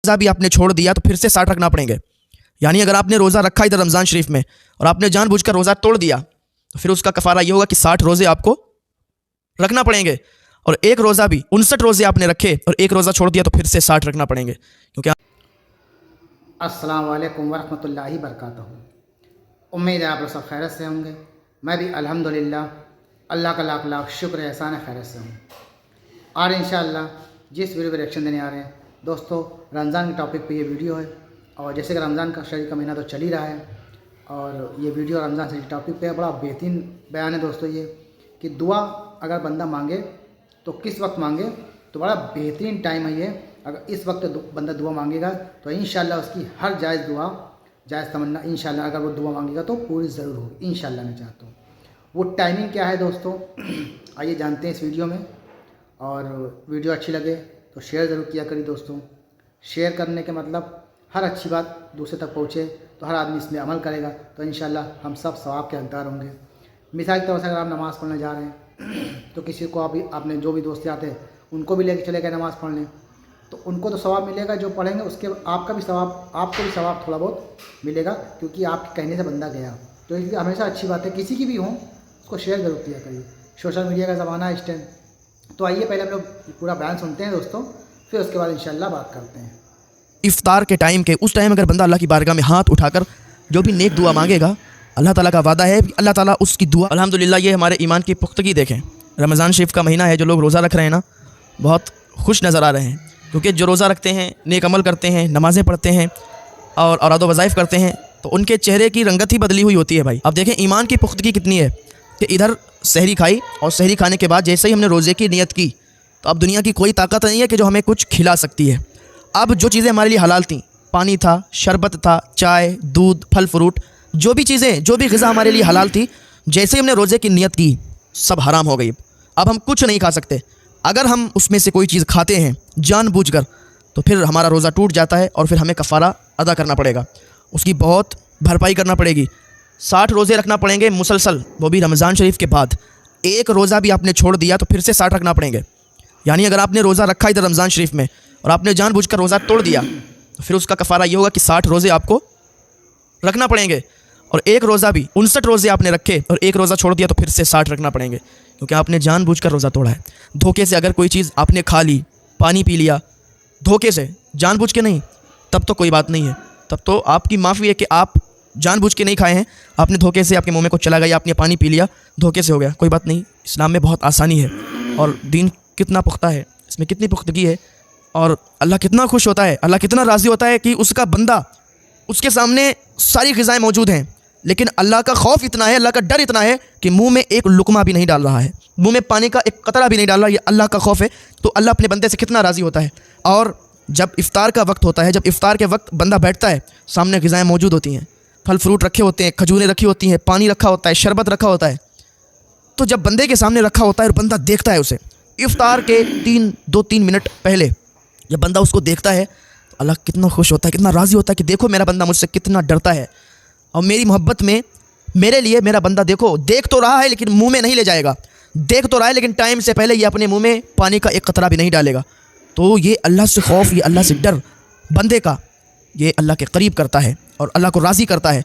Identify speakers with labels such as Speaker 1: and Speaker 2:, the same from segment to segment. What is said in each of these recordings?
Speaker 1: रोज़ा भी आपने छोड़ दिया तो फिर से 60 रखना पड़ेंगे। यानी अगर आपने रोज़ा रखा इधर रमज़ान शरीफ में और आपने जानबूझकर रोज़ा तोड़ दिया तो फिर उसका कफ़ारा ये होगा कि 60 रोज़े आपको रखना पड़ेंगे। और एक रोज़ा भी 59 रोज़े आपने रखे और एक रोज़ा छोड़ दिया तो फिर से 60 रखना पड़ेंगे। क्योंकि
Speaker 2: अस्सलाम वालेकुम वरहमतुल्लाहि वबरकातुहू। उम्मीद है आप लोग सब खैरियत से होंगे। मैं भी अल्हम्दुलिल्लाह अल्लाह का लाख लाख शुक्र एहसान है खैरियत से हूँ। और इंशाअल्लाह जिस वीडियो पर रिएक्शन देने आ रहे हैं दोस्तों, रमज़ान के टॉपिक पे ये वीडियो है। और जैसे कि रमज़ान का शरीफ का महीना तो चल ही रहा है और ये वीडियो रमज़ान शरीफ टॉपिक पे बड़ा बेहतरीन बयान है दोस्तों। ये कि दुआ अगर बंदा मांगे तो किस वक्त मांगे, तो बड़ा बेहतरीन टाइम है ये। अगर इस वक्त बंदा दुआ मांगेगा तो इंशाअल्लाह उसकी हर जायज़ दुआ, जायज़ तमन्ना इंशाअल्लाह अगर वो दुआ मांगेगा तो पूरी ज़रूर होगी इंशाअल्लाह। मैं चाहता हूँ वो टाइमिंग क्या है दोस्तों, आइए जानते हैं इस वीडियो में। और वीडियो अच्छी लगे तो शेयर ज़रूर किया करिए दोस्तों। शेयर करने के मतलब हर अच्छी बात दूसरे तक पहुँचे तो हर आदमी इसमें अमल करेगा तो इंशाअल्लाह हम सब सवाब के हकदार होंगे। मिसाल के तौर से अगर आप नमाज़ पढ़ने जा रहे हैं तो किसी को आपने जो भी दोस्त आते हैं उनको भी लेके चले गए नमाज़ पढ़ने, तो उनको तो सवाब मिलेगा जो पढ़ेंगे, उसके आपको भी सवाब थोड़ा बहुत मिलेगा क्योंकि आपके कहने से बंदा गया। तो इसलिए हमेशा अच्छी बात है किसी की भी हो उसको शेयर ज़रूर किया करिए। सोशल मीडिया का ज़माना है इस टाइम। तो आइए पहले हम लोग पूरा बयान सुनते हैं दोस्तों, फिर उसके बाद इंशाअल्लाह बात करते हैं।
Speaker 1: इफ्तार के टाइम के उस टाइम अगर बंदा अल्लाह की बारगाह में हाथ उठाकर जो भी नेक दुआ मांगेगा, अल्लाह ताला का वादा है कि अल्लाह ताला उसकी दुआ, अल्हम्दुलिल्लाह ये हमारे ईमान की पुख्तगी देखें। रमज़ान शरीफ का महीना है, जो लोग रोज़ा रख रहे हैं ना बहुत खुश नज़र आ रहे हैं क्योंकि जो रोज़ा रखते हैं, नेक अमल करते हैं, नमाज़ें पढ़ते हैं और औराद वज़ाइफ़ करते हैं तो उनके चेहरे की रंगत ही बदली हुई होती है भाई। अब देखें ईमान की पुख्तगी कितनी है कि इधर सहरी खाई और सहरी खाने के बाद जैसे ही हमने रोज़े की नियत की तो अब दुनिया की कोई ताकत नहीं है कि जो हमें कुछ खिला सकती है। अब जो चीज़ें हमारे लिए हलाल थीं, पानी था, शरबत था, चाय, दूध, फल फ्रूट, जो भी चीज़ें, जो भी ग़िज़ा हमारे लिए हलाल थी, जैसे ही हमने रोज़े की नियत की सब हराम हो गई। अब हम कुछ नहीं खा सकते। अगर हम उसमें से कोई चीज़ खाते हैं जानबूझकर तो फिर हमारा रोज़ा टूट जाता है और फिर हमें कफ़ारा अदा करना पड़ेगा, उसकी बहुत भरपाई करना पड़ेगी। 60 रोज़े रखना पड़ेंगे मुसलसल, वो भी रमज़ान शरीफ के बाद। एक रोज़ा भी आपने छोड़ दिया तो फिर से 60 रखना पड़ेंगे। यानी अगर आपने रोज़ा रखा इधर रमज़ान शरीफ में और आपने जानबूझकर रोज़ा तोड़ दिया तो फिर उसका कफ़ारा ये होगा कि 60 रोज़े आपको रखना पड़ेंगे। और एक रोज़ा भी 59 रोज़े आपने रखे और एक रोज़ा छोड़ दिया तो फिर से 60 रखना पड़ेंगे क्योंकि आपने जानबूझकर रोज़ा तोड़ा है। धोखे से अगर कोई चीज़ आपने खा ली, पानी पी लिया धोखे से, जानबूझ के नहीं, तब तो कोई बात नहीं है, तब तो आपकी माफ़ी है कि आप जानबूझ के नहीं खाए हैं, आपने धोखे से आपके मुंह में कुछ चला गया, आपने पानी पी लिया, धोखे से हो गया, कोई बात नहीं। इस्लाम में बहुत आसानी है और दीन कितना पुख्ता है, इसमें कितनी पुख्तगी है और अल्लाह कितना खुश होता है, अल्लाह कितना राज़ी होता है कि उसका बंदा, उसके सामने सारी ग़िज़ाएँ मौजूद हैं लेकिन अल्लाह का खौफ इतना है, अल्लाह का डर इतना है कि मुंह में एक लुकमा भी नहीं डाल रहा है, मुंह में पानी का एक कतरा भी नहीं डाल रहा। ये अल्लाह का खौफ है। तो अल्लाह अपने बंदे से कितना राज़ी होता है। और जब इफ़्तार का वक्त होता है, जब इफ़्तार के वक्त बंदा बैठता है, सामने ग़िज़ाएँ मौजूद होती हैं, फल फ्रूट रखे होते हैं, खजूरें रखी होती हैं, पानी रखा होता है, शरबत रखा होता है। तो जब बंदे के सामने रखा होता है और बंदा देखता है उसे, इफ़्तार के 2-3 मिनट पहले जब बंदा उसको देखता है तो अल्लाह कितना खुश होता है, कितना राज़ी होता है कि देखो मेरा बंदा मुझसे कितना डरता है और मेरी मोहब्बत में मेरे लिए मेरा बंदा देखो देख तो रहा है लेकिन मुंह में नहीं ले जाएगा, देख तो रहा है लेकिन टाइम से पहले ये अपने मुंह में पानी का एक कतरा भी नहीं डालेगा। तो ये अल्लाह से खौफ, ये अल्लाह से डर बंदे का, ये अल्लाह के करीब करता है और अल्लाह को राज़ी करता है।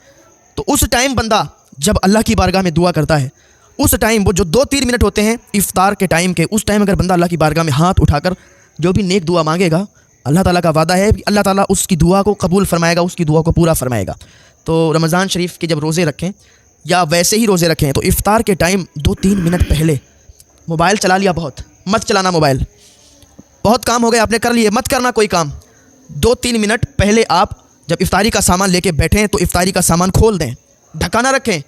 Speaker 1: तो उस टाइम बंदा जब अल्लाह की बारगाह में दुआ करता है, उस टाइम वो जो 2-3 मिनट होते हैं इफ़्तार के टाइम के, उस टाइम अगर बंदा अल्लाह की बारगाह में हाथ उठाकर जो भी नेक दुआ मांगेगा, अल्लाह ताला का वादा है कि अल्लाह ताला उसकी दुआ को कबूल फरमाएगा, उसकी दुआ को पूरा फरमाएगा। तो रमज़ान शरीफ के जब रोज़े रखें या वैसे ही रोज़े रखें तो इफ़्तार के टाइम 2-3 मिनट पहले मोबाइल चला लिया, बहुत मत चलाना मोबाइल, बहुत काम हो गया आपने कर लिए, मत करना कोई काम। 2-3 मिनट पहले आप जब इफ़्तारी का सामान लेके बैठें तो इफ़्तारी का सामान खोल दें, ढका ना रखें,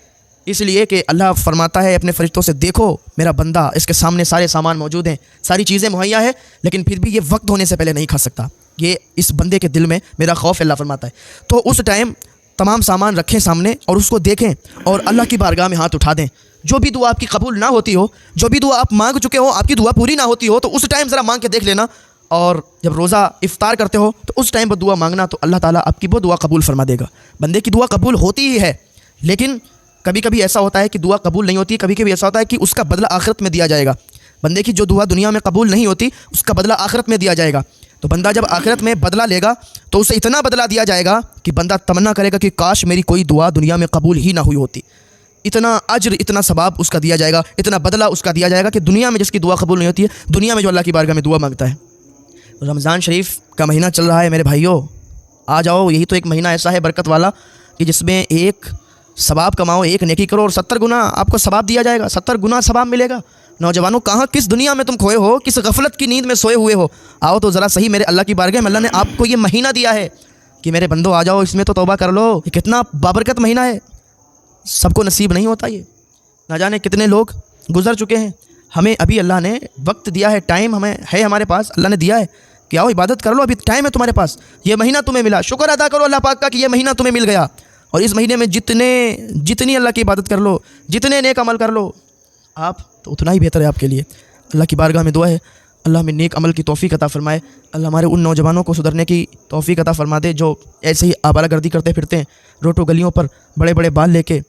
Speaker 1: इसलिए कि अल्लाह फरमाता है अपने फरिश्तों से, देखो मेरा बंदा, इसके सामने सारे सामान मौजूद हैं, सारी चीज़ें मुहैया है लेकिन फिर भी ये वक्त होने से पहले नहीं खा सकता। ये इस बंदे के दिल में मेरा खौफ अल्लाह फरमाता है। तो उस टाइम तमाम सामान रखें सामने और उसको देखें और अल्लाह की बारगाह में हाथ उठा दें। जो भी दुआ आपकी कबूल ना होती हो, जो भी दुआ आप मांग चुके हो, आपकी दुआ पूरी ना होती हो, तो उस टाइम ज़रा मांग के देख लेना। और जब रोज़ा इफ़्तार करते हो तो उस टाइम पर दुआ मांगना, तो अल्लाह ताला आपकी वो दुआ कबूल फरमा देगा। बंदे की दुआ कबूल होती ही है लेकिन कभी कभी ऐसा होता है कि दुआ कबूल नहीं होती, कभी कभी ऐसा होता है कि उसका बदला आखिरत में दिया जाएगा। बंदे की जो दुआ दुनिया में कबूल नहीं होती उसका बदला आखिरत में दिया जाएगा। तो बंदा जब आखिरत में बदला लेगा तो उसे इतना बदला दिया जाएगा कि बंदा तमन्ना करेगा कि काश मेरी कोई दुआ दुनिया में कबूल ही ना हुई होती। इतना अज्र, इतना सवाब उसका दिया जाएगा, इतना बदला उसका दिया जाएगा कि दुनिया में जिसकी दुआ कबूल नहीं होती है, दुनिया में जो अल्लाह की बारगाह में दुआ मांगता है। रमज़ान शरीफ का महीना चल रहा है मेरे भाइयों, आ जाओ। यही तो एक महीना ऐसा है बरकत वाला कि जिसमें एक सवाब कमाओ, एक नेकी करो और 70 गुना आपको सवाब दिया जाएगा, 70 गुना सवाब मिलेगा। नौजवानों, कहाँ किस दुनिया में तुम खोए हो, किस गफलत की नींद में सोए हुए हो? आओ तो ज़रा सही मेरे अल्लाह की बारगाह में। अल्लाह ने आपको ये महीना दिया है कि मेरे बंदो आ जाओ, इसमें तो तौबा कर लो। ये कितना बाबरकत महीना है, सबको नसीब नहीं होता ये। ना जाने कितने लोग गुजर चुके हैं। हमें अभी अल्लाह ने वक्त दिया है, टाइम हमें है, हमारे पास अल्लाह ने दिया है कि आओ इबादत कर लो, अभी टाइम है तुम्हारे पास। ये महीना तुम्हें मिला, शुक्र अदा करो अल्लाह पाक का कि ये महीना तुम्हें मिल गया। और इस महीने में जितनी अल्लाह की इबादत कर लो, जितने नेक अमल कर लो आप, तो उतना ही बेहतर है आपके लिए। अल्लाह की बारगाह में दुआ है अल्लाह में नेक अमल की तौफीक अता फरमाए। अल्लाह हमारे उन नौजवानों को सुधरने की तौफीक अता फरमा दे जो ऐसे ही आवारागर्दी करते फिरते हैं, रोटो गलियों पर बड़े बड़े बाल लेके,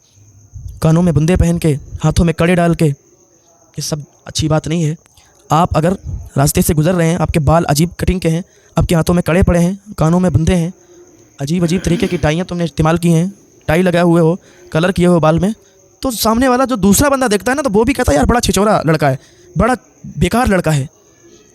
Speaker 1: कानों में बुंदे पहन के, हाथों में कड़े डाल के। ये सब अच्छी बात नहीं है। आप अगर रास्ते से गुजर रहे हैं, आपके बाल अजीब कटिंग के हैं, आपके हाथों में कड़े पड़े हैं, कानों में बुंदे हैं, अजीब अजीब तरीके की टाइयाँ तुमने इस्तेमाल की हैं, टाई लगाए हुए हो, कलर किए हो बाल में, तो सामने वाला जो दूसरा बंदा देखता है ना, तो वो भी कहता है यार बड़ा छिचोरा लड़का है, बड़ा बेकार लड़का है।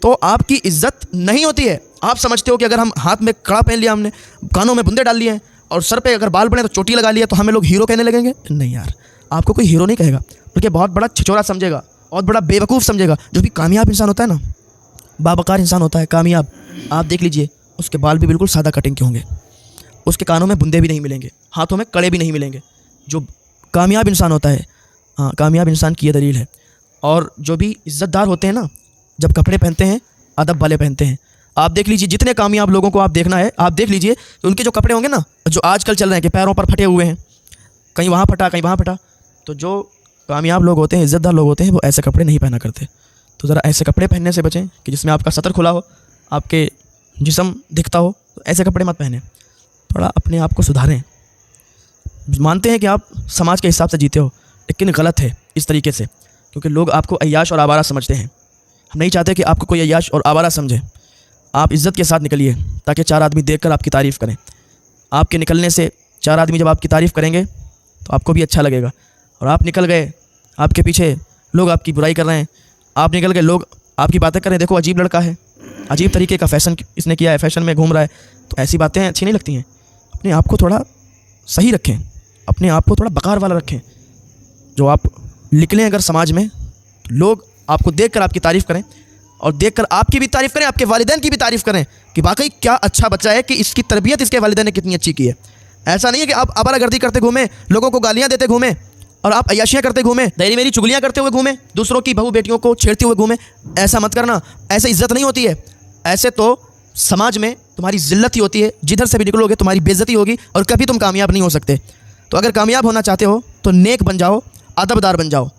Speaker 1: तो आपकी इज्जत नहीं होती है। आप समझते हो कि अगर हम हाथ में कड़ा पहन लिया, हमने कानों में बुंदे डाल लिए हैं और सर पे अगर बाल बने तो चोटी लगा लिया, तो हमें लोग हीरो कहने लगेंगे? नहीं यार, आपको कोई हीरो नहीं कहेगा, बल्कि बहुत बड़ा छिचोरा समझेगा, बहुत बड़ा बेवकूफ़ समझेगा। जो भी कामयाब इंसान होता है ना, बावकार इंसान होता है, कामयाब, आप देख लीजिए उसके बाल भी बिल्कुल सादा कटिंग के होंगे, उसके कानों में बुंदे भी नहीं मिलेंगे, हाथों में कड़े भी नहीं मिलेंगे। जो कामयाब इंसान होता है, हाँ, कामयाब इंसान की ये दलील है। और जो भी इज़्ज़तदार होते हैं ना, जब कपड़े पहनते हैं अदब वाले पहनते हैं। आप देख लीजिए जितने कामयाब लोगों को आप देखना है, आप देख लीजिए तो उनके जो कपड़े होंगे ना, जो आजकल चल रहे हैं कि पैरों पर फटे हुए हैं, कहीं वहाँ फटा कहीं वहाँ फटा, तो जो कामयाब लोग होते हैं, इज़्ज़तदार लोग होते हैं, वो ऐसे कपड़े नहीं पहना करते। तो ज़रा ऐसे कपड़े पहनने से बचें कि जिसमें आपका सतर खुला हो, आपके जिस्म दिखता हो, तो ऐसे कपड़े मत पहने। थोड़ा अपने आप को सुधारें। मानते हैं कि आप समाज के हिसाब से जीते हो, लेकिन गलत है इस तरीके से, क्योंकि लोग आपको अय्याश और आवारा समझते हैं। हम नहीं चाहते कि आपको कोई अय्याश और आवारा समझे। आप इज़्ज़त के साथ निकलिए ताकि 4 आदमी देखकर आपकी तारीफ़ करें। आपके निकलने से 4 आदमी जब आपकी तारीफ़ करेंगे तो आपको भी अच्छा लगेगा। और आप निकल गए, आपके पीछे लोग आपकी बुराई कर रहे हैं, आप निकल गए, लोग आपकी बातें कर रहे हैं, देखो अजीब लड़का है, अजीब तरीके का फ़ैशन इसने किया है, फ़ैशन में घूम रहा है, तो ऐसी बातें अच्छी नहीं लगती हैं। अपने आप को थोड़ा सही रखें, अपने आप को थोड़ा बकार वाला रखें। जो आप निकलें अगर समाज में, तो लोग आपको देखकर आपकी तारीफ़ करें और देखकर आपकी भी तारीफ़ करें, आपके वालिदैन की भी तारीफ़ करें कि वाकई क्या अच्छा बच्चा है, कि इसकी तरबियत इसके वालिदैन ने कितनी अच्छी की है। ऐसा नहीं है कि आप आवारागर्दी करते घूमें, लोगों को गालियाँ देते घूमें और आप अय्याशियाँ करते घूमें, तेरी मेरी चुगलियाँ करते हुए घूमें, दूसरों की बहू बेटियों को छेड़ते हुए घूमें। ऐसा मत करना, ऐसे इज़्ज़त नहीं होती है। ऐसे तो समाज में तुम्हारी ज़िल्लत ही होती है, जिधर से भी निकलोगे तुम्हारी बेइज्जती होगी और कभी तुम कामयाब नहीं हो सकते। तो अगर कामयाब होना चाहते हो तो नेक बन जाओ, अदबदार बन जाओ।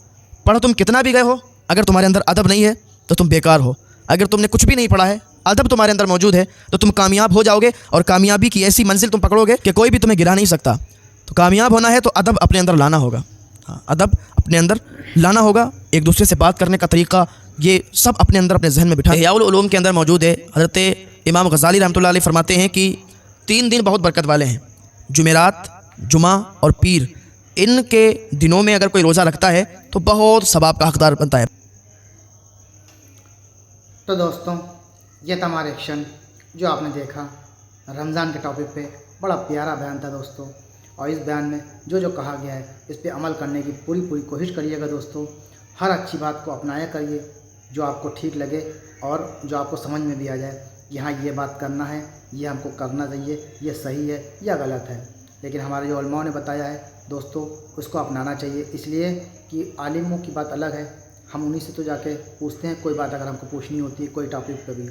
Speaker 1: पढ़ो तुम कितना भी गए हो, अगर तुम्हारे अंदर अदब नहीं है तो तुम बेकार हो। अगर तुमने कुछ भी नहीं पढ़ा है, अदब तुम्हारे अंदर मौजूद है, तो तुम कामयाब हो जाओगे और कामयाबी की ऐसी मंजिल तुम पकड़ोगे कि कोई भी तुम्हें गिरा नहीं सकता। तो कामयाब होना है तो अदब अपने अंदर लाना होगा। हाँ, अदब अपने अंदर लाना होगा। एक दूसरे से बात करने का तरीका, ये सब अपने अंदर अपने जहन में बिठा। इहया उल उलूम के अंदर मौजूद है। हज़रत इमाम गज़ाली रहमतुल्लाह अलैह फरमाते हैं कि 3 दिन बहुत बरकत वाले हैं, जुमेरात, जुमा और पीर। इनके दिनों में अगर कोई रोज़ा रखता है तो बहुत सवाब का हकदार बनता है।
Speaker 2: तो दोस्तों, ये था हमारा एक्शन जो आपने देखा रमज़ान के टॉपिक पे। बड़ा प्यारा बयान था दोस्तों, और इस बयान में जो जो कहा गया है इस पे अमल करने की पूरी कोशिश करिएगा दोस्तों। हर अच्छी बात को अपनाया करिए जो आपको ठीक लगे और जो आपको समझ में भी आ जाए कि हाँ ये बात करना है, ये हमको करना चाहिए, ये सही है या गलत है। लेकिन हमारे जो उलमाओं ने बताया है दोस्तों, उसको अपनाना चाहिए, इसलिए कि आलिमों की बात अलग है, हम उन्हीं से तो जाके पूछते हैं कोई बात अगर हमको पूछनी होती है कोई टॉपिक पे भी।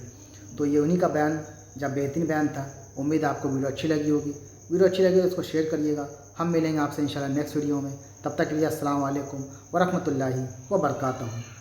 Speaker 2: तो ये उन्हीं का बयान, जब बेहतरीन बयान था। उम्मीद है आपको वीडियो अच्छी लगी होगी। वीडियो अच्छी लगी तो उसको शेयर करिएगा। हम मिलेंगे आपसे इंशाल्लाह नेक्स्ट वीडियो में। तब तक के लिए अस्सलाम वालेकुम व रहमतुल्लाहि व बरकातहू।